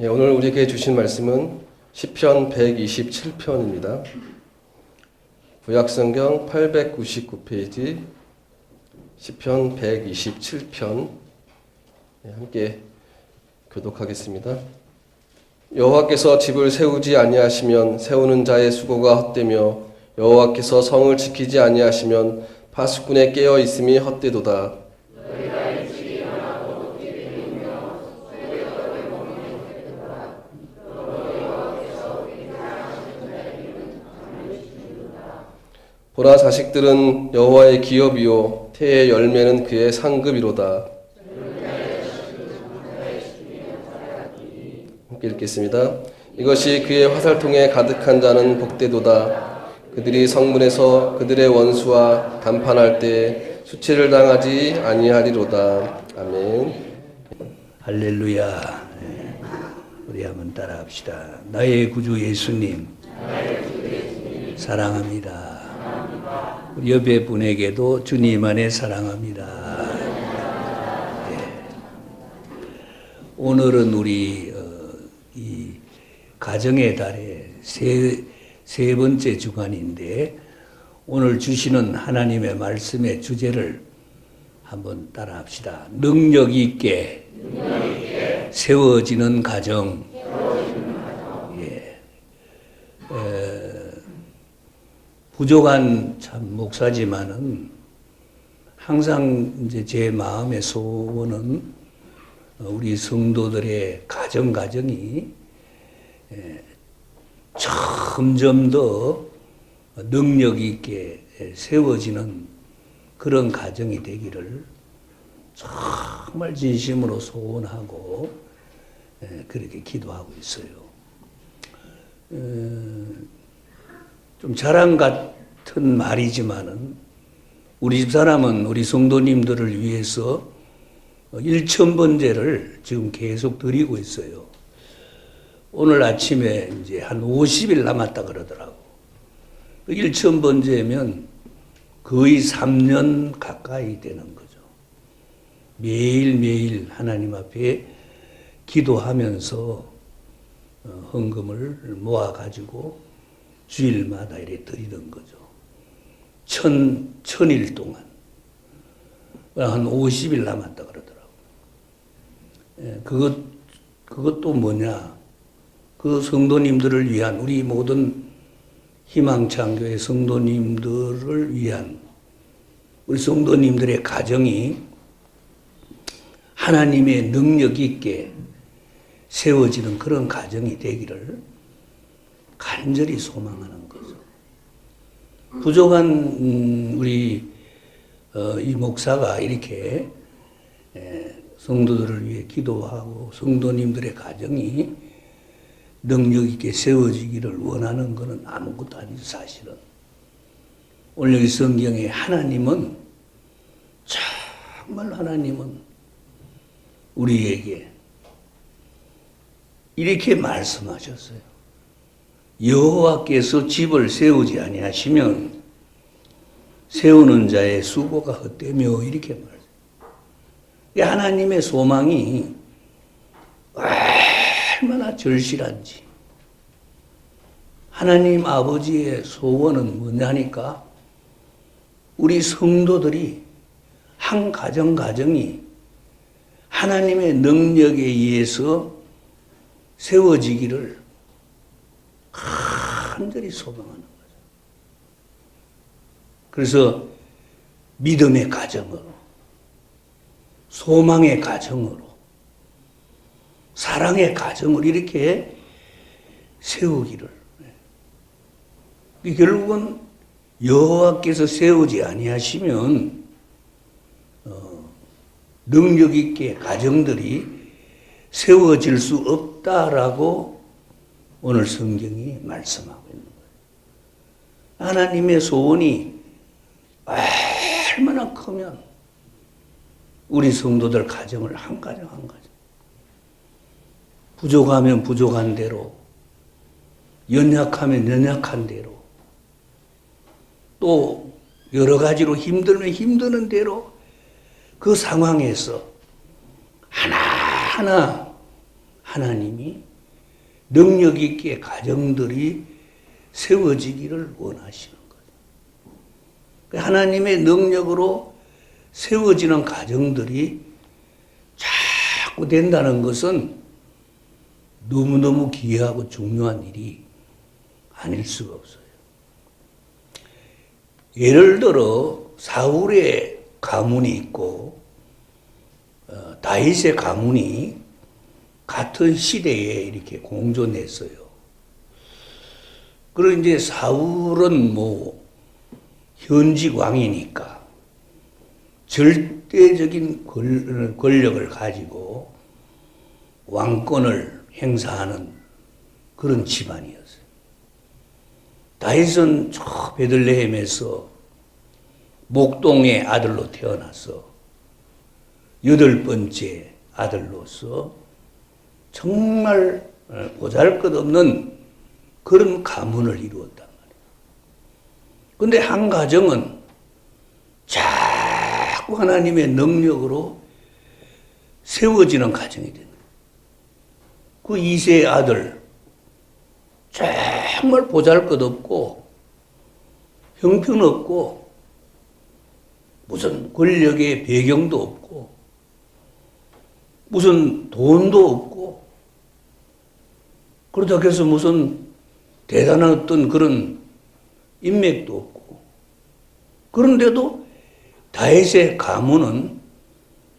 예, 오늘 우리에게 주신 말씀은 시편 127편입니다. 구약성경 899페이지 시편 127편 함께 교독하겠습니다. 여호와께서 집을 세우지 아니하시면 세우는 자의 수고가 헛되며 여호와께서 성을 지키지 아니하시면 파수꾼의 깨어 있음이 헛되도다. 보라, 자식들은 여호와의 기업이요 태의 열매는 그의 상급이로다. 함께 읽겠습니다. 이것이 그의 화살통에 가득한 자는 복되도다. 그들이 성문에서 그들의 원수와 담판할 때 수치를 당하지 아니하리로다. 아멘. 할렐루야. 우리 한번 따라합시다. 나의 구주 예수님, 사랑합니다. 우리 옆에 분에게도 주님 안에 사랑합니다. 오늘은 우리 이 가정의 달의 세 번째 주간인데 오늘 주시는 하나님의 말씀의 주제를 한번 따라합시다. 능력 있게 세워지는 가정. 부족한 참 목사지만은 항상 이제 제 마음의 소원은 우리 성도들의 가정이 점점 더 능력 있게 세워지는 그런 가정이 되기를 정말 진심으로 소원하고 그렇게 기도하고 있어요. 좀 자랑 같은 말이지만은 우리 집사람은 우리 성도님들을 위해서 1,000번제를 지금 계속 드리고 있어요. 오늘 아침에 이제 한 50일 남았다 그러더라고. 1,000번제면 거의 3년 가까이 되는 거죠. 매일매일 하나님 앞에 기도하면서 헌금을 모아가지고 주일마다 이렇게 드리는 거죠. 천일 동안. 한 50일 남았다 그러더라고. 그것도 뭐냐. 그 성도님들을 위한, 우리 모든 희망창교회 성도님들을 위한, 우리 성도님들의 가정이 하나님의 능력 있게 세워지는 그런 가정이 되기를 간절히 소망하는 거죠. 부족한 우리 이 목사가 이렇게 성도들을 위해 기도하고 성도님들의 가정이 능력 있게 세워지기를 원하는 것은 아무것도 아니죠, 사실은. 오늘 여기 성경에 하나님은, 정말 하나님은 우리에게 이렇게 말씀하셨어요. 여호와께서 집을 세우지 아니하시면 세우는 자의 수고가 헛되며, 이렇게 말해요. 하나님의 소망이 얼마나 절실한지. 하나님 아버지의 소원은 뭐냐니까 우리 성도들이 한 가정이 하나님의 능력에 의해서 세워지기를 간절히 소망하는 거죠. 그래서 믿음의 가정으로, 소망의 가정으로, 사랑의 가정으로 이렇게 세우기를. 결국은 여호와께서 세우지 아니하시면 능력 있게 가정들이 세워질 수 없다라고 오늘 성경이 말씀하고 있는 거예요. 하나님의 소원이 얼마나 크면 우리 성도들 가정을 한 가정 부족하면 부족한 대로, 연약하면 연약한 대로, 또 여러 가지로 힘들면 힘드는 대로 그 상황에서 하나하나 하나님이 능력 있게 가정들이 세워지기를 원하시는 거예요. 하나님의 능력으로 세워지는 가정들이 자꾸 된다는 것은 너무너무 귀하고 중요한 일이 아닐 수가 없어요. 예를 들어 사울의 가문이 있고 다윗의 가문이 같은 시대에 이렇게 공존했어요. 그리고 이제 사울은 뭐 현직 왕이니까 절대적인 권력을 가지고 왕권을 행사하는 그런 집안이었어요. 다윗은 저 베들레헴에서 목동의 아들로 태어나서 8번째 아들로서 정말 보잘것없는 그런 가문을 이루었단 말이에요. 그런데 한 가정은 자꾸 하나님의 능력으로 세워지는 가정이 되는 거예요. 그 2세의 아들 정말 보잘것없고 형편없고 무슨 권력의 배경도 없고 무슨 돈도 없고 그렇다고 해서 무슨 대단한 어떤 그런 인맥도 없고 그런데도 다윗의 가문은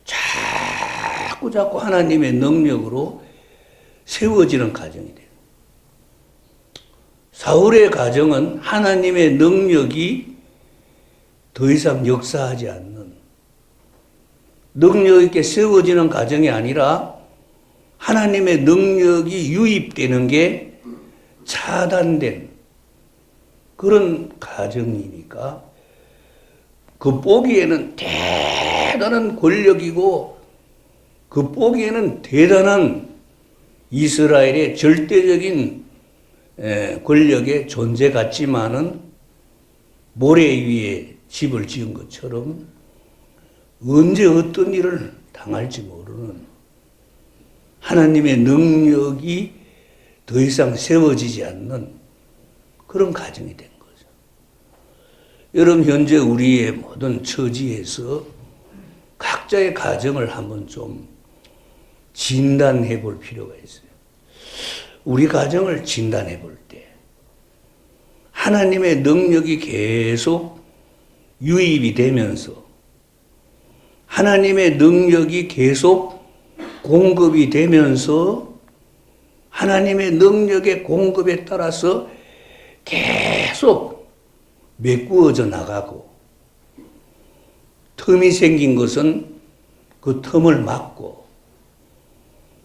자꾸 하나님의 능력으로 세워지는 가정이 돼요. 사울의 가정은 하나님의 능력이 더 이상 역사하지 않는 능력 있게 세워지는 가정이 아니라 하나님의 능력이 유입되는 게 차단된 그런 가정이니까 그 보기에는 대단한 권력이고 그 보기에는 대단한 이스라엘의 절대적인 권력의 존재 같지만은 모래 위에 집을 지은 것처럼 언제 어떤 일을 당할지 모르는 하나님의 능력이 더 이상 세워지지 않는 그런 가정이 된 거죠. 여러분 현재 우리의 모든 처지에서 각자의 가정을 한번 좀 진단해 볼 필요가 있어요. 우리 가정을 진단해 볼 때 하나님의 능력이 계속 유입이 되면서 하나님의 능력이 계속 공급이 되면서 하나님의 능력의 공급에 따라서 계속 메꾸어져 나가고 틈이 생긴 것은 그 틈을 막고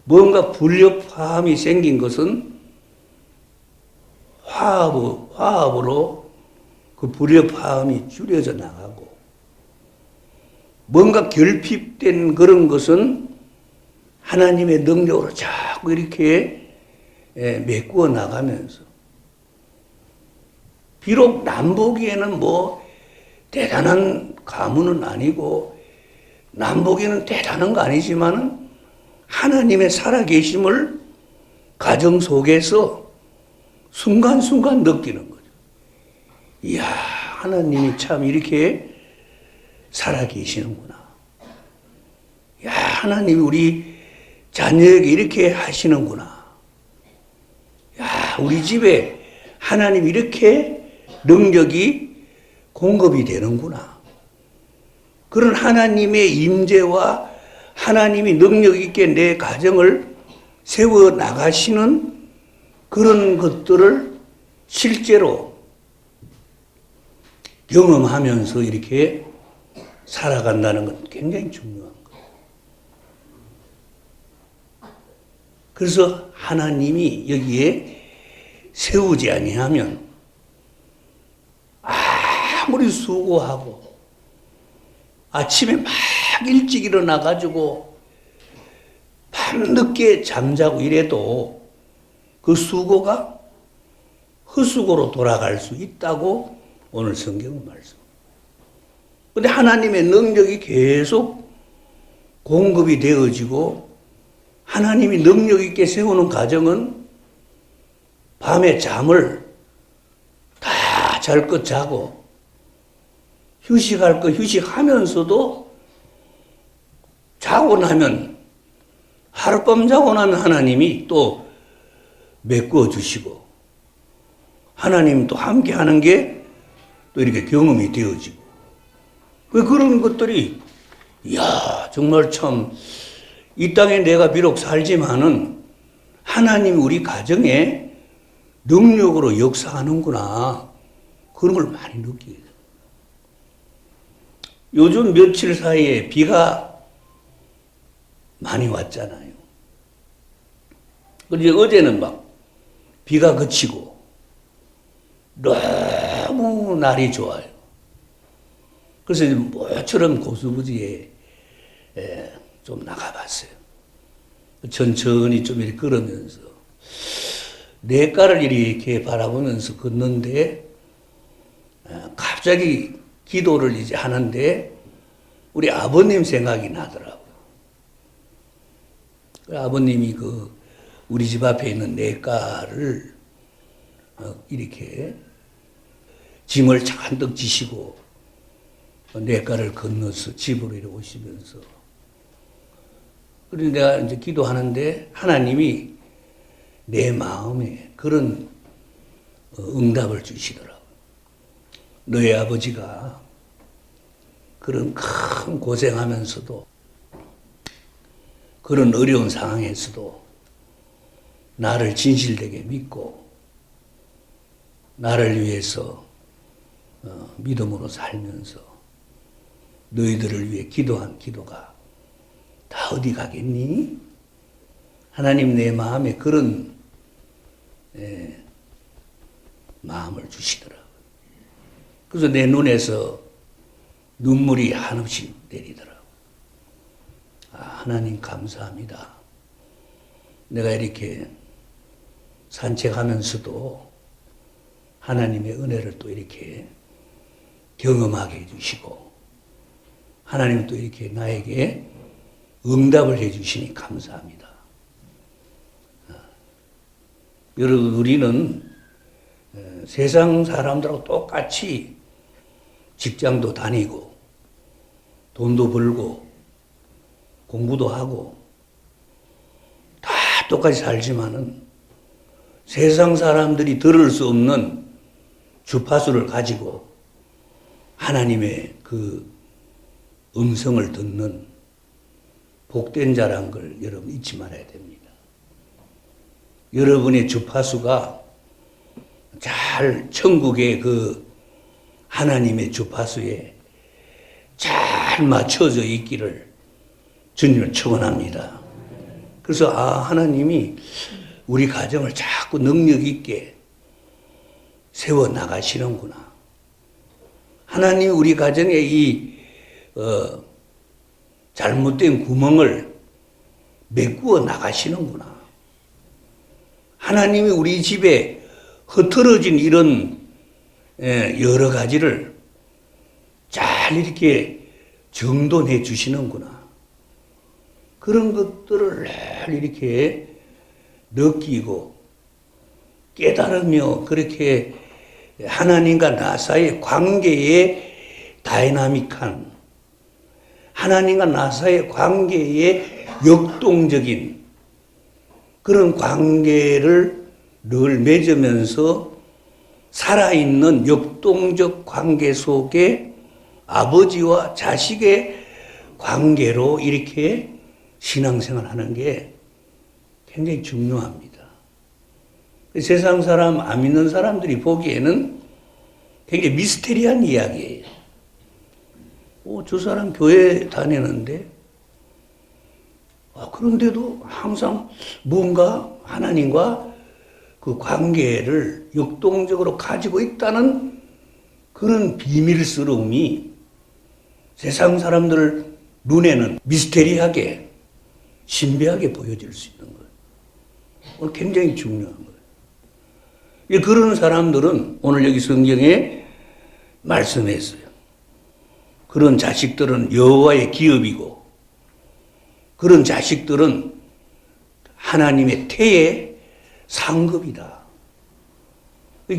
뭔가 불협화음이 생긴 것은 화합으로 그 불협화음이 줄여져 나가고 뭔가 결핍된 그런 것은 하나님의 능력으로 자꾸 이렇게 메꾸어 나가면서 비록 남보기에는 뭐 대단한 가문은 아니고 남보기에는 대단한 거 아니지만은 하나님의 살아계심을 가정 속에서 순간순간 느끼는 거죠. 이야, 하나님이 참 이렇게 살아계시는구나. 야, 하나님이 우리 자녀에게 이렇게 하시는구나. 야, 우리 집에 하나님이 이렇게 능력이 공급이 되는구나. 그런 하나님의 임재와 하나님이 능력 있게 내 가정을 세워 나가시는 그런 것들을 실제로 경험하면서 이렇게 살아간다는 건 굉장히 중요한 거예요. 그래서 하나님이 여기에 세우지 아니하면 아무리 수고하고 아침에 막 일찍 일어나가지고 밤늦게 잠자고 이래도 그 수고가 헛수고로 돌아갈 수 있다고 오늘 성경은 말씀합니다. 그런데 하나님의 능력이 계속 공급이 되어지고 하나님이 능력 있게 세우는 가정은 밤에 잠을 다 잘 것 자고 휴식할 거 휴식하면서도 자고 나면 하룻밤 자고 나면 하나님이 또 메꾸어 주시고 하나님 또 함께 하는 게 또 이렇게 경험이 되어지고 왜 그런 것들이 이야 정말 참 이 땅에 내가 비록 살지만은 하나님이 우리 가정에 능력으로 역사하는구나 그런 걸 많이 느끼게 돼요. 요즘 며칠 사이에 비가 많이 왔잖아요. 그런데 어제는 막 비가 그치고 너무 날이 좋아요. 그래서 모처럼 고수부지에 좀 나가봤어요. 천천히 좀 이렇게 걸으면서 냇가를 이렇게 바라보면서 걷는데 갑자기 기도를 이제 하는데 우리 아버님 생각이 나더라고요. 아버님이 우리 집 앞에 있는 냇가를 이렇게 짐을 잔뜩 지시고 냇가를 건너서 집으로 이렇게 오시면서 그래서 내가 이제 기도하는데 하나님이 내 마음에 그런 응답을 주시더라고요. 너희 아버지가 그런 큰 고생하면서도 그런 어려운 상황에서도 나를 진실되게 믿고 나를 위해서 믿음으로 살면서 너희들을 위해 기도한 기도가 다 어디 가겠니? 하나님 내 마음에 그런 마음을 주시더라고요. 그래서 내 눈에서 눈물이 한없이 내리더라고요. 하나님 감사합니다. 내가 이렇게 산책하면서도 하나님의 은혜를 또 이렇게 경험하게 해주시고 하나님 또 이렇게 나에게 응답을 해주시니 감사합니다. 여러분 우리는 세상 사람들하고 똑같이 직장도 다니고 돈도 벌고 공부도 하고 다 똑같이 살지만은 세상 사람들이 들을 수 없는 주파수를 가지고 하나님의 그 음성을 듣는 복된 자란 걸 여러분 잊지 말아야 됩니다. 여러분의 주파수가 잘 천국의 그 하나님의 주파수에 잘 맞춰져 있기를 주님을 축원합니다. 그래서 하나님이 우리 가정을 자꾸 능력 있게 세워 나가시는구나. 하나님 우리 가정에 이 잘못된 구멍을 메꾸어 나가시는구나. 하나님이 우리 집에 흐트러진 이런 여러 가지를 잘 이렇게 정돈해 주시는구나. 그런 것들을 늘 이렇게 느끼고 깨달으며 그렇게 하나님과 나 사이의 관계에 다이나믹한 하나님과 나 사이의 관계에 역동적인 그런 관계를 늘 맺으면서 살아있는 역동적 관계 속에 아버지와 자식의 관계로 이렇게 신앙생활 하는 게 굉장히 중요합니다. 세상 사람, 안 믿는 사람들이 보기에는 굉장히 미스테리한 이야기예요. 저 사람 교회 다니는데, 그런데도 항상 뭔가 하나님과 그 관계를 역동적으로 가지고 있다는 그런 비밀스러움이 세상 사람들 눈에는 미스테리하게, 신비하게 보여질 수 있는 거예요. 오늘 굉장히 중요한 거예요. 그런 사람들은 오늘 여기 성경에 말씀했어요. 그런 자식들은 여호와의 기업이고 그런 자식들은 하나님의 태의 상급이다.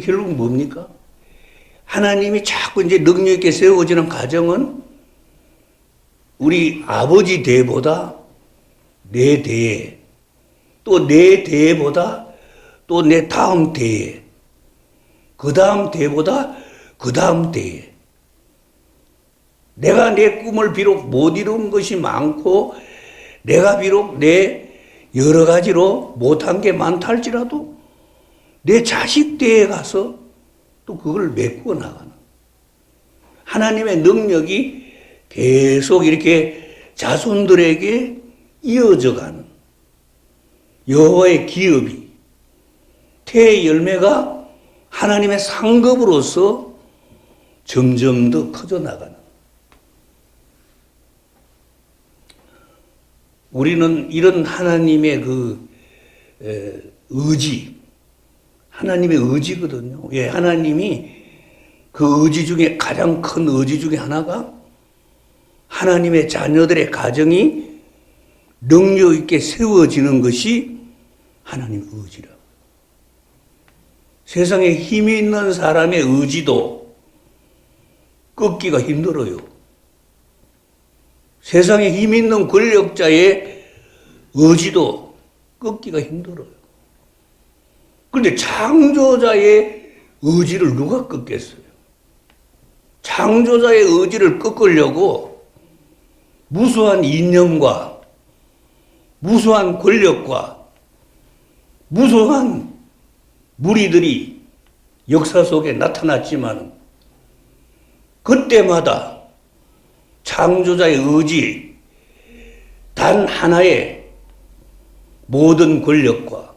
결국은 뭡니까? 하나님이 자꾸 이제 능력 있게 세워지는 가정은 우리 아버지 대보다 내 대에, 또 내 대보다 또 내 다음 대에, 그 다음 대보다 그 다음 대에, 내가 내 꿈을 비록 못 이룬 것이 많고 내가 비록 내 여러 가지로 못한 게 많다 할지라도 내 자식 대에 가서 또 그걸 메꾸어 나가는 하나님의 능력이 계속 이렇게 자손들에게 이어져 가는 여호와의 기업이, 태의 열매가 하나님의 상급으로서 점점 더 커져 나가는, 우리는 이런 하나님의 그 의지, 하나님의 의지거든요. 예, 하나님이 그 의지 중에 가장 큰 의지 중에 하나가 하나님의 자녀들의 가정이 능력 있게 세워지는 것이 하나님의 의지라. 세상에 힘이 있는 사람의 의지도 꺾기가 힘들어요. 세상에 힘 있는 권력자의 의지도 꺾기가 힘들어요. 그런데 창조자의 의지를 누가 꺾겠어요? 창조자의 의지를 꺾으려고 무수한 이념과 무수한 권력과 무수한 무리들이 역사 속에 나타났지만 그때마다 창조자의 의지 단 하나의 모든 권력과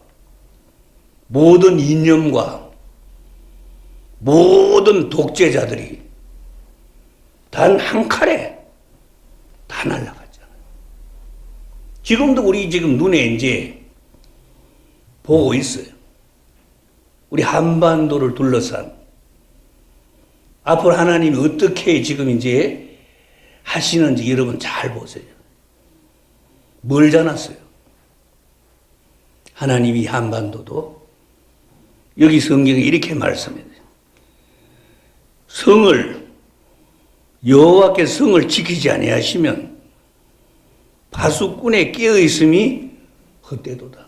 모든 이념과 모든 독재자들이 단 한 칼에 다 날아갔잖아요. 지금도 우리 지금 눈에 이제 보고 있어요. 우리 한반도를 둘러싼 앞으로 하나님이 어떻게 지금 이제 하시는지 여러분 잘 보세요. 멀잖았어요. 하나님이 한반도도 여기 성경에 이렇게 말씀해요. 성을 여호와께 성을 지키지 아니하시면 파수꾼에 깨어 있음이 헛되도다.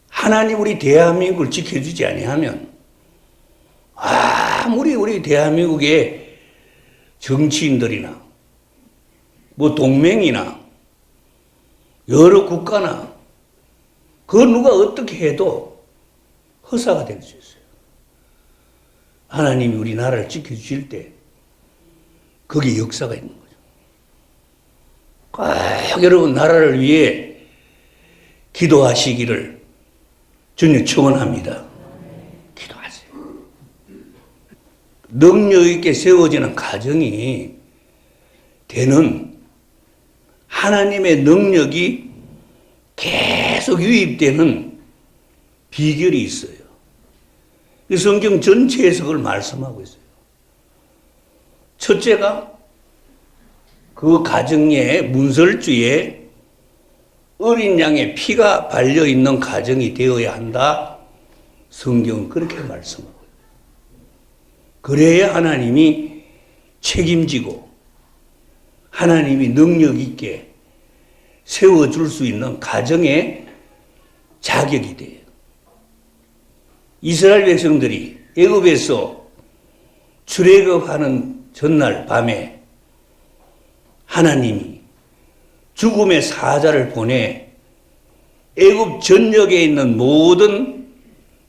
하나님 우리 대한민국을 지켜주지 아니하면 아무리 우리 대한민국의 정치인들이나 뭐 동맹이나 여러 국가나 그 누가 어떻게 해도 허사가 될 수 있어요. 하나님이 우리나라를 지켜주실 때 거기에 역사가 있는 거죠. 꼭 여러분 나라를 위해 기도하시기를 주님 축원합니다. 기도하세요. 능력 있게 세워지는 가정이 되는 하나님의 능력이 계속 유입되는 비결이 있어요. 이 성경 전체에서 그걸 말씀하고 있어요. 첫째가 그 가정의 문설주에 어린 양의 피가 발려있는 가정이 되어야 한다. 성경은 그렇게 말씀하고 있어요. 그래야 하나님이 책임지고 하나님이 능력 있게 세워줄 수 있는 가정의 자격이 돼요. 이스라엘 백성들이 애굽에서 출애굽하는 전날 밤에 하나님이 죽음의 사자를 보내 애굽 전역에 있는 모든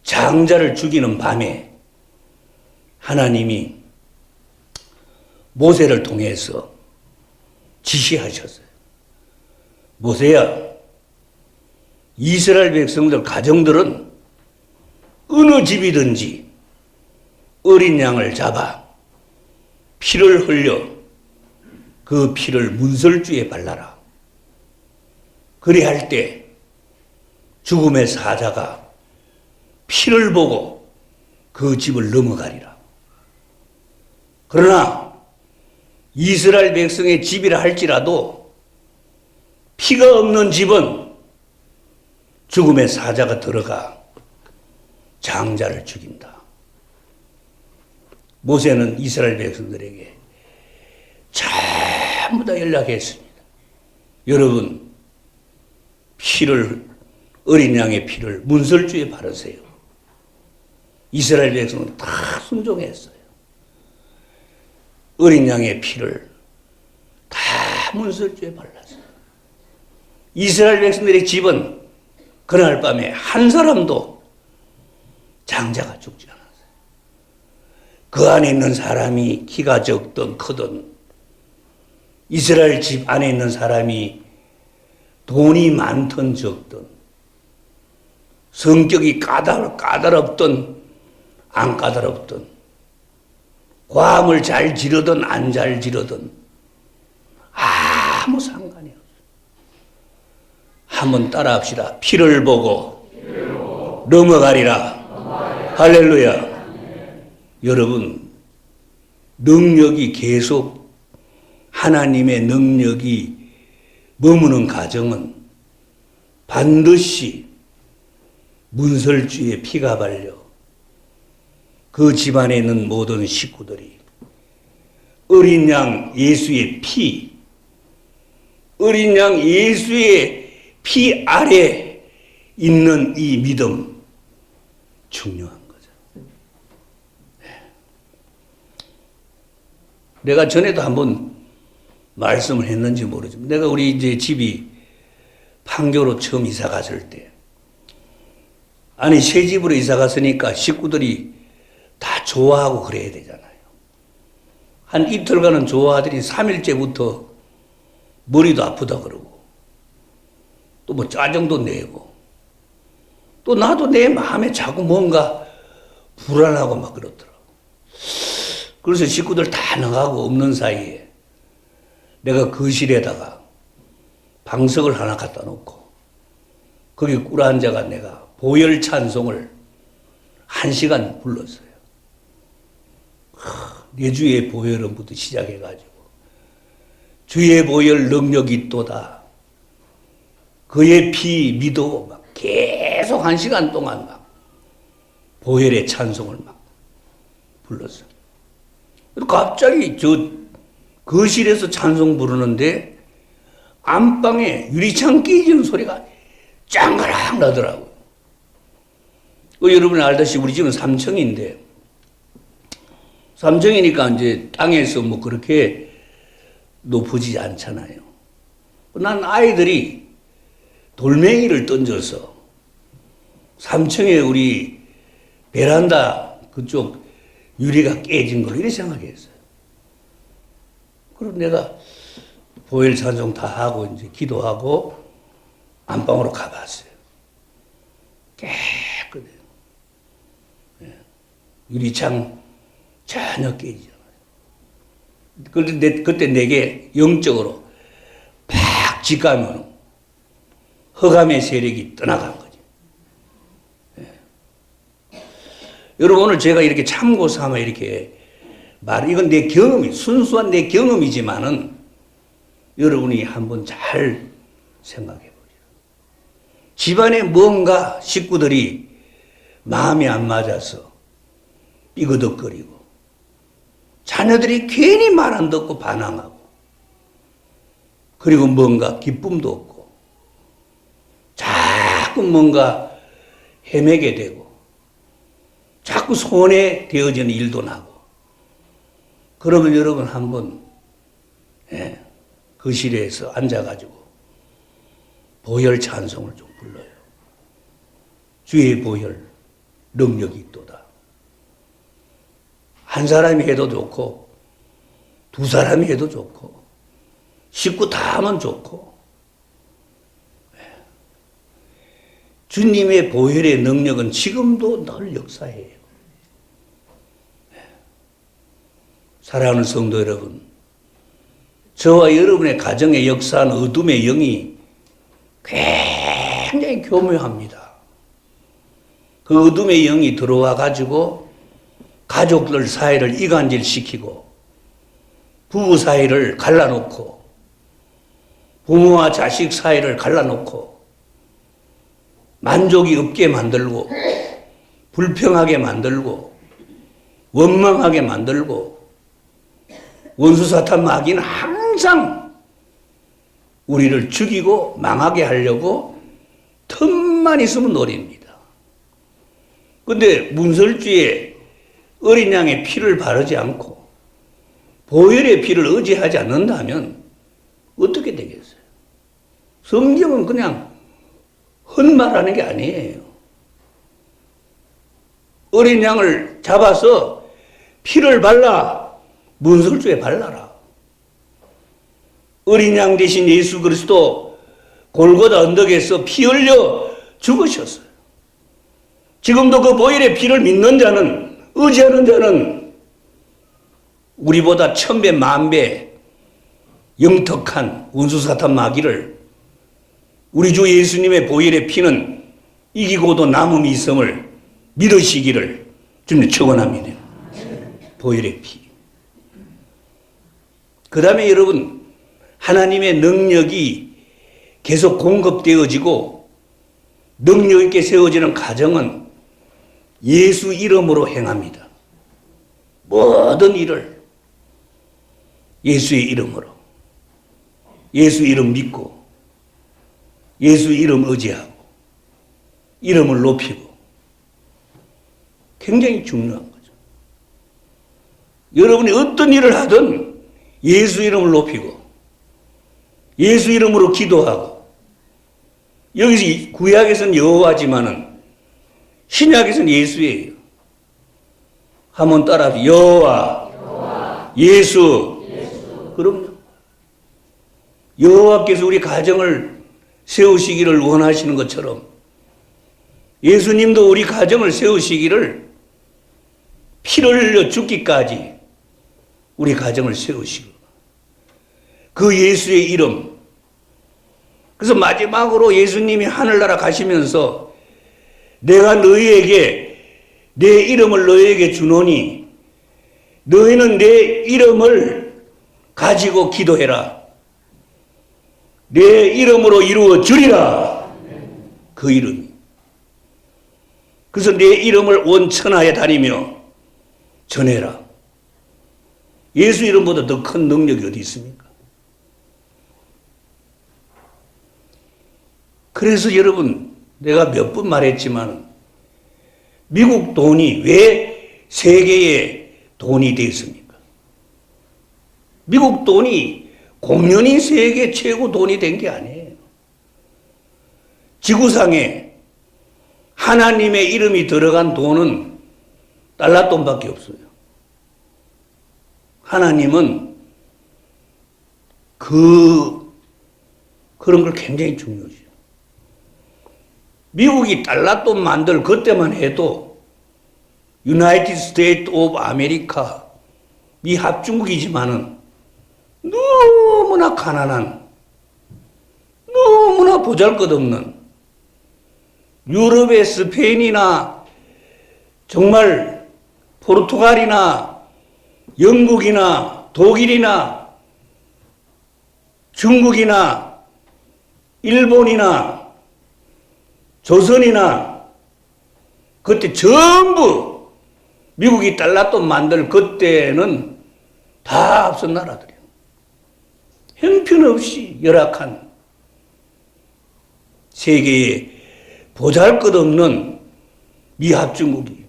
장자를 죽이는 밤에 하나님이 모세를 통해서 지시하셨어요. 모세야, 이스라엘 백성들 가정들은 어느 집이든지 어린 양을 잡아 피를 흘려 그 피를 문설주에 발라라. 그리할 때 죽음의 사자가 피를 보고 그 집을 넘어가리라. 그러나 이스라엘 백성의 집이라 할지라도 피가 없는 집은 죽음의 사자가 들어가 장자를 죽인다. 모세는 이스라엘 백성들에게 전부 다 연락했습니다. 여러분, 어린 양의 피를 문설주에 바르세요. 이스라엘 백성은 다 순종했어요. 어린 양의 피를 다 문설주에 발랐어요. 이스라엘 백성들의 집은 그날 밤에 한 사람도 장자가 죽지 않았어요. 그 안에 있는 사람이 키가 적든 크든, 이스라엘 집 안에 있는 사람이 돈이 많든 적든, 성격이 까다롭든 안 까다롭든, 과음을 잘 지르든 안 잘 지르든 아무 상관이 없어요. 한번 따라합시다. 피를 보고 넘어가리라. 할렐루야. 여러분, 능력이 계속, 하나님의 능력이 머무는 가정은 반드시 문설주에 피가 발려 그 집안에 있는 모든 식구들이 어린 양 예수의 피, 어린 양 예수의 피 아래 있는 이 믿음, 중요한 거죠. 내가 전에도 한번 말씀을 했는지 모르지만, 내가 우리 이제 집이 판교로 처음 이사 갔을 때, 아니, 새 집으로 이사 갔으니까 식구들이 다 좋아하고 그래야 되잖아요. 한 이틀간은 좋아하더니 3일째부터 머리도 아프다 그러고, 또 뭐 짜증도 내고, 또 나도 내 마음에 자꾸 뭔가 불안하고 막 그렇더라고. 그래서 식구들 다 나가고 없는 사이에 내가 거실에다가 방석을 하나 갖다 놓고 거기 꿇어앉아가 내가 보혈 찬송을 1시간 불렀어요. 내 주의 보혈은부터 시작해가지고, 주의 보혈 능력이 있도다, 그의 피 믿어, 막 계속 1시간 동안 막 보혈의 찬송을 막 불렀어요. 갑자기 저 거실에서 찬송 부르는데 안방에 유리창 깨지는 소리가 짱가랑 나더라고요. 여러분이 알다시피 우리 집은 3층인데, 3층이니까 이제 땅에서 뭐 그렇게 높아지지 않잖아요. 난 아이들이 돌멩이를 던져서 3층에 우리 베란다 그쪽 유리가 깨진 걸로 이렇게 생각했어요. 그럼 내가 보혈 찬송 다 하고 이제 기도하고 안방으로 가봤어요. 깨끗해요. 유리창 전혀 깨지잖아요. 그런데 그때 내게 영적으로 팍 직감으로 허감의 세력이 떠나간 거지. 여러분, 오늘 제가 이렇게 참고 삼아 이렇게 이건 내 경험이, 순수한 내 경험이지만은 여러분이 한번 잘 생각해 보세요. 집안에 뭔가 식구들이 마음이 안 맞아서 삐그덕거리고, 자녀들이 괜히 말 안 듣고 반항하고, 그리고 뭔가 기쁨도 없고, 자꾸 뭔가 헤매게 되고, 자꾸 손해 되어지는 일도 나고, 그러면 여러분 한번 거실에서 앉아가지고 보혈 찬송을 좀 불러요. 주의 보혈 능력이 있도다. 한 사람이 해도 좋고, 두 사람이 해도 좋고, 식구 다 하면 좋고, 주님의 보혈의 능력은 지금도 늘 역사해요. 사랑하는 성도 여러분, 저와 여러분의 가정에 역사한 어둠의 영이 굉장히 교묘합니다. 그 어둠의 영이 들어와 가지고 가족들 사이를 이간질시키고, 부부 사이를 갈라놓고, 부모와 자식 사이를 갈라놓고, 만족이 없게 만들고 불평하게 만들고 원망하게 만들고 원수 사탄 마귀는 항상 우리를 죽이고 망하게 하려고 틈만 있으면 노립니다. 근데 문설주에 어린 양의 피를 바르지 않고 보혈의 피를 의지하지 않는다면 어떻게 되겠어요? 성경은 그냥 헛말하는 게 아니에요. 어린 양을 잡아서 피를 발라 문설주에 발라라. 어린 양 대신 예수 그리스도 골고다 언덕에서 피 흘려 죽으셨어요. 지금도 그 보혈의 피를 믿는 자는, 의지하는 자는 우리보다 1000배, 10,000배 영특한 원수 사탄 마귀를 우리 주 예수님의 보혈의 피는 이기고도 남음이 있음을 믿으시기를 주님 축원합니다. 보혈의 피. 그 다음에 여러분, 하나님의 능력이 계속 공급되어지고 능력 있게 세워지는 가정은 예수 이름으로 행합니다. 모든 일을 예수의 이름으로, 예수 이름 믿고 예수 이름 의지하고 이름을 높이고 굉장히 중요한 거죠. 여러분이 어떤 일을 하든 예수 이름을 높이고 예수 이름으로 기도하고, 여기서 구약에서는 여호와지만은 신약에서는 예수예요. 한번 따라하세요. 여호와, 예수. 그럼요. 여호와께서 우리 가정을 세우시기를 원하시는 것처럼 예수님도 우리 가정을 세우시기를 피를 흘려 죽기까지 우리 가정을 세우시고 그 예수의 이름. 그래서 마지막으로 예수님이 하늘나라 가시면서 내가 너희에게 내 이름을 너희에게 주노니 너희는 내 이름을 가지고 기도해라. 내 이름으로 이루어 주리라. 그 이름이. 그래서 내 이름을 온 천하에 다니며 전해라. 예수 이름보다 더 큰 능력이 어디 있습니까? 그래서 여러분, 내가 몇 번 말했지만 미국 돈이 왜 세계의 돈이 됐습니까? 미국 돈이 공연히 세계 최고 돈이 된 게 아니에요. 지구상에 하나님의 이름이 들어간 돈은 달러 돈밖에 없어요. 하나님은 그런 걸 굉장히 중요시해요. 미국이 달러 돈 만들 그때만 해도 유나이티드 스테이트 오브 아메리카, 미 합중국이지만은 너무나 가난한, 너무나 보잘것없는 유럽의 스페인이나 정말 포르투갈이나 영국이나 독일이나 중국이나 일본이나 조선이나 그때 전부 미국이 달러돈 만들 그때는 다 앞선 나라들이에요. 형편없이 열악한 세계에 보잘것없는 미합중국이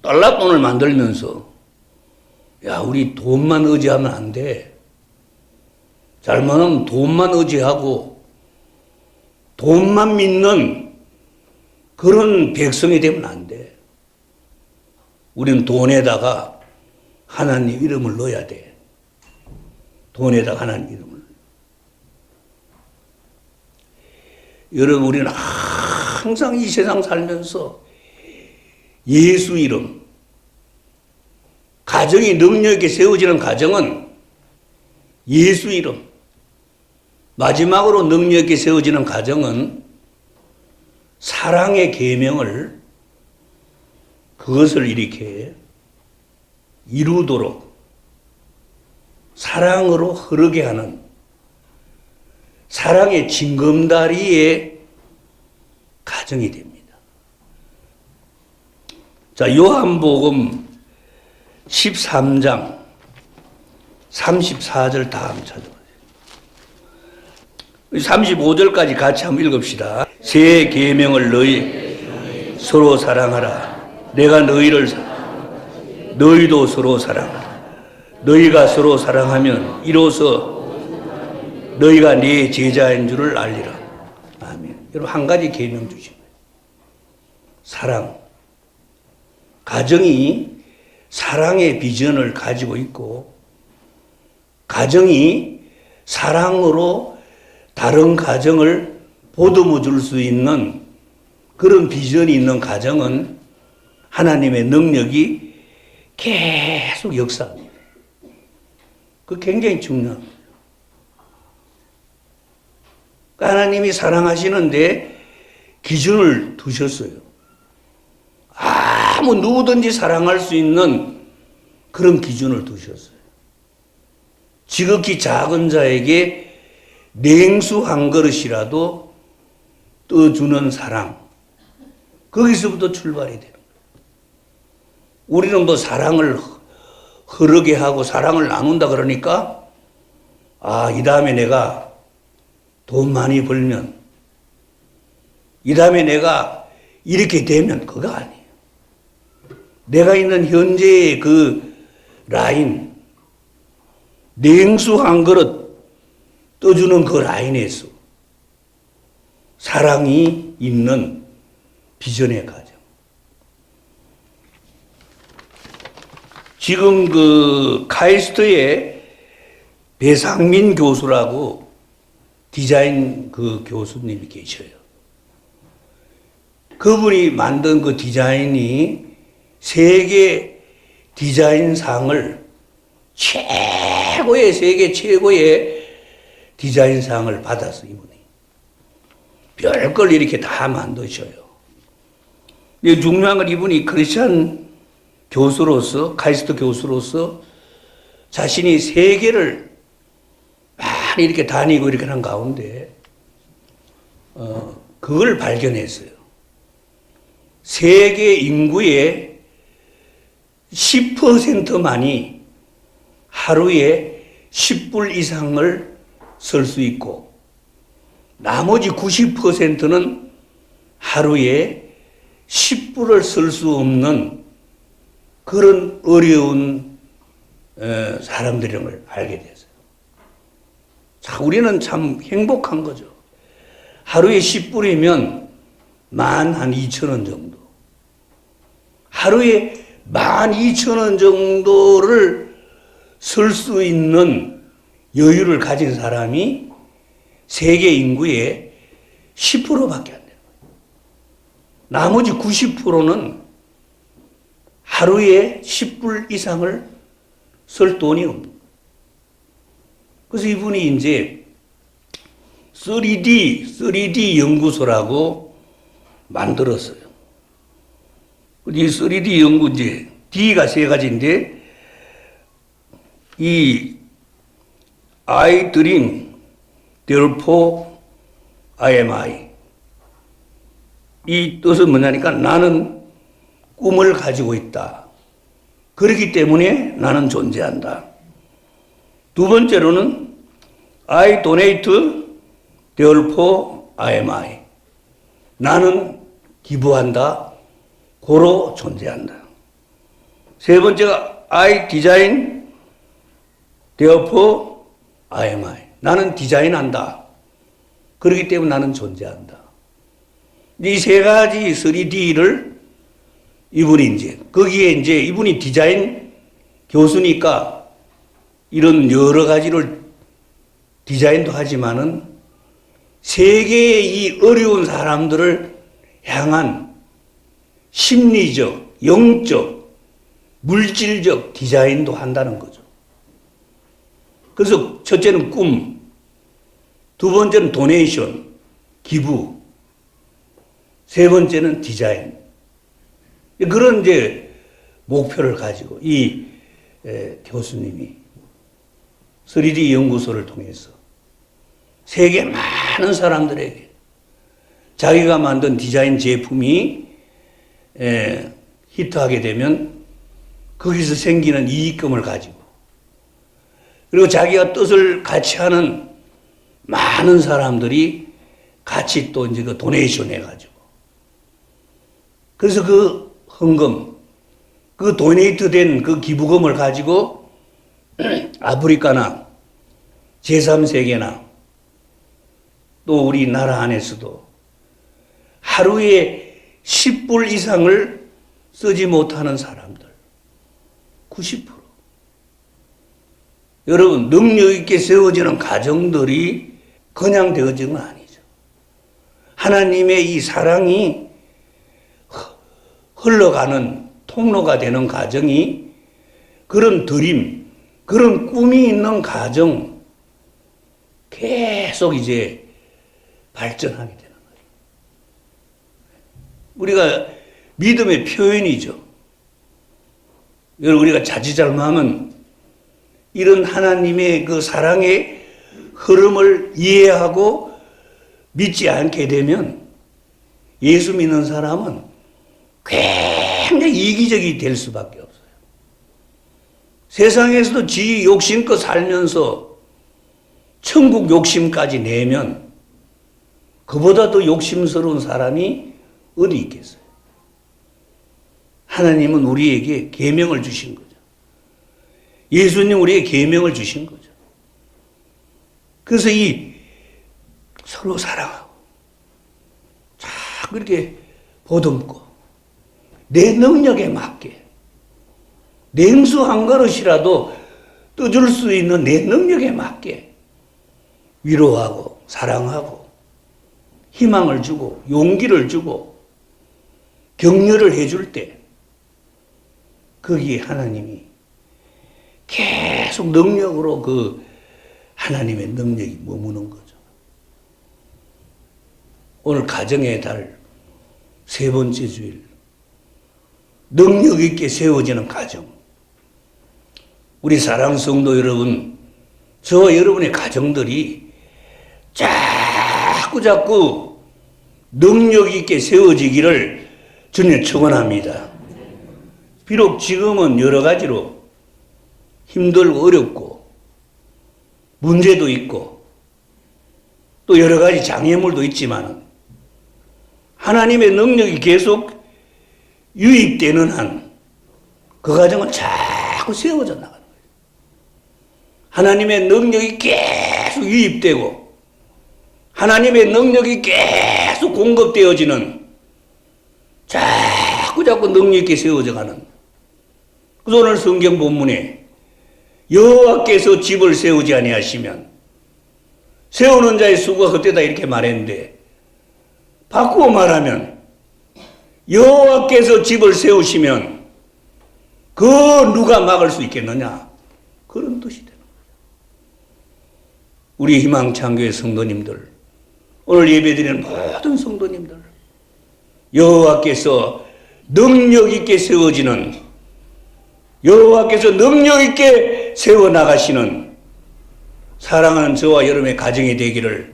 달러돈을 만들면서 야, 우리 돈만 의지하면 안 돼. 잘못하면 돈만 의지하고 돈만 믿는 그런 백성이 되면 안 돼. 우리는 돈에다가 하나님 이름을 넣어야 돼. 돈에다가 하나님 이름을. 여러분, 우리는 항상 이 세상 살면서 예수 이름, 가정이 능력 있게 세워지는 가정은 예수 이름, 마지막으로 능력 있게 세워지는 가정은 사랑의 계명을 그것을 이렇게 이루도록 사랑으로 흐르게 하는 사랑의 징검다리에 가정이 됩니다. 자, 요한복음 13장 34절 다 한번 찾아보세요. 35절까지 같이 한번 읽읍시다. 새 계명을 너희 서로 사랑하라. 내가 너희도 서로 사랑하라. 너희가 서로 사랑하면 이로써 너희가 내 제자인 줄을 알리라. 아멘. 여러분 한 가지 계명 주신 거예요. 사랑. 가정이 사랑의 비전을 가지고 있고 가정이 사랑으로 다른 가정을 보듬어 줄 수 있는 그런 비전이 있는 가정은 하나님의 능력이 계속 역사합니다. 그 굉장히 중요합니다. 하나님이 사랑하시는데 기준을 두셨어요. 아무 누구든지 사랑할 수 있는 그런 기준을 두셨어요. 지극히 작은 자에게 냉수 한 그릇이라도 떠주는 사랑. 거기서부터 출발이 되는 거예요. 우리는 뭐 사랑을 흐르게 하고 사랑을 나눈다 그러니까 이 다음에 내가 돈 많이 벌면 이 다음에 내가 이렇게 되면 그거 아니에요. 내가 있는 현재의 그 라인 냉수 한 그릇 떠주는 그 라인에서 사랑이 있는 비전의 가정. 지금 그 카이스트의 배상민 교수라고 디자인 그 교수님이 계셔요. 그분이 만든 그 디자인이 세계 디자인상을 세계 최고의 디자인상을 받았어, 이분이. 별걸 이렇게 다 만드셔요. 중요한 건 이분이 크리스찬 교수로서, 카이스트 교수로서 자신이 세계를 많이 이렇게 다니고 이렇게 한 가운데, 그걸 발견했어요. 세계 인구의 10%만이 하루에 10불 이상을 쓸 수 있고 나머지 90%는 하루에 10불을 쓸 수 없는 그런 어려운 사람들인 걸 알게 됐어요. 자, 우리는 참 행복한 거죠. 하루에 10불이면 12,000원 정도. 하루에 12,000원 정도를 쓸 수 있는 여유를 가진 사람이 세계 인구의 10%밖에 안 돼요. 나머지 90%는 하루에 10불 이상을 쓸 돈이 없는 거예요. 그래서 이분이 이제 3D 연구소라고 만들었어요. 이 3D 연구 이제 D가 세 가지인데 이 I dream, therefore I am I. 이 뜻은 뭐냐니까 나는 꿈을 가지고 있다. 그렇기 때문에 나는 존재한다. 두 번째로는 I donate, therefore I am I. 나는 기부한다. 고로 존재한다. 세 번째가 I design, therefore I am I. 나는 디자인한다. 그렇기 때문에 나는 존재한다. 이 세 가지 3D를 이분이 이제, 거기에 이제 이분이 디자인 교수니까 이런 여러 가지를 디자인도 하지만은 세계의 이 어려운 사람들을 향한 심리적, 영적, 물질적 디자인도 한다는 거죠. 그래서 첫째는 꿈, 두 번째는 도네이션, 기부, 세 번째는 디자인. 그런 이제 목표를 가지고 이 교수님이 3D 연구소를 통해서 세계 많은 사람들에게 자기가 만든 디자인 제품이 히트하게 되면 거기서 생기는 이익금을 가지고, 그리고 자기가 뜻을 같이 하는 많은 사람들이 같이 또 이제 그 도네이션 해가지고, 그래서 그 헌금, 그 도네이트 된 그 기부금을 가지고 아프리카나 제3세계나 또 우리나라 안에서도 하루에 10불 이상을 쓰지 못하는 사람들 90%. 여러분, 능력 있게 세워지는 가정들이 그냥 되어진 건 아니죠. 하나님의 이 사랑이 흘러가는 통로가 되는 가정이, 그런 드림, 그런 꿈이 있는 가정 계속 이제 발전하게 되는 거예요. 우리가 믿음의 표현이죠. 여러분, 우리가 자칫 잘못하면 이런 하나님의 그 사랑의 흐름을 이해하고 믿지 않게 되면 예수 믿는 사람은 굉장히 이기적이 될 수밖에 없어요. 세상에서도 지 욕심껏 살면서 천국 욕심까지 내면 그보다 더 욕심스러운 사람이 어디 있겠어요? 하나님은 우리에게 계명을 주신 거죠. 예수님 우리에게 계명을 주신 거죠. 그래서 이 서로 사랑하고 자꾸 이렇게 보듬고 내 능력에 맞게 냉수 한 그릇이라도 떠줄 수 있는 내 능력에 맞게 위로하고 사랑하고 희망을 주고 용기를 주고 격려를 해줄 때 거기에 하나님이 계속 능력으로 그 하나님의 능력이 머무는 거죠. 오늘 가정의 달 세 번째 주일, 능력 있게 세워지는 가정. 우리 사랑 성도 여러분, 저와 여러분의 가정들이 자꾸 능력 있게 세워지기를 주님 축원합니다. 비록 지금은 여러 가지로 힘들고 어렵고 문제도 있고 또 여러 가지 장애물도 있지만 하나님의 능력이 계속 유입되는 한 그 가정은 자꾸 세워져 나가는 거예요. 하나님의 능력이 계속 유입되고 하나님의 능력이 계속 공급되어지는 자꾸 능력 있게 세워져 가는. 그래서 오늘 성경 본문에 여호와께서 집을 세우지 아니하시면 세우는 자의 수고가 헛되다 이렇게 말했는데, 바꾸어 말하면 여호와께서 집을 세우시면 그 누가 막을 수 있겠느냐, 그런 뜻이 되는 거예요. 우리 희망창교회 성도님들, 오늘 예배드리는 모든 성도님들, 여호와께서 능력 있게 세워지는, 여호와께서 능력 있게 세워나가시는 사랑하는 저와 여러분의 가정이 되기를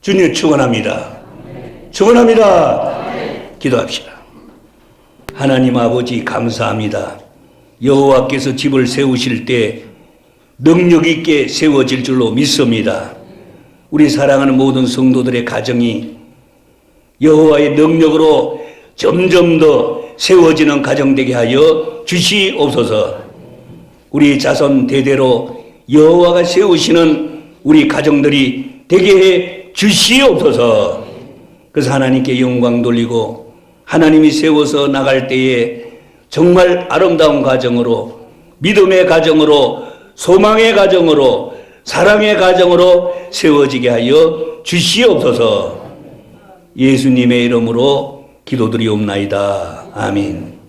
주님 축원합니다. 축원합니다. 기도합시다. 하나님 아버지 감사합니다. 여호와께서 집을 세우실 때 능력 있게 세워질 줄로 믿습니다. 우리 사랑하는 모든 성도들의 가정이 여호와의 능력으로 점점 더 세워지는 가정 되게 하여 주시옵소서. 우리 자손 대대로 여호와가 세우시는 우리 가정들이 되게 해 주시옵소서. 그래서 하나님께 영광 돌리고 하나님이 세워서 나갈 때에 정말 아름다운 가정으로, 믿음의 가정으로, 소망의 가정으로, 사랑의 가정으로 세워지게 하여 주시옵소서. 예수님의 이름으로 기도드리옵나이다. 아멘.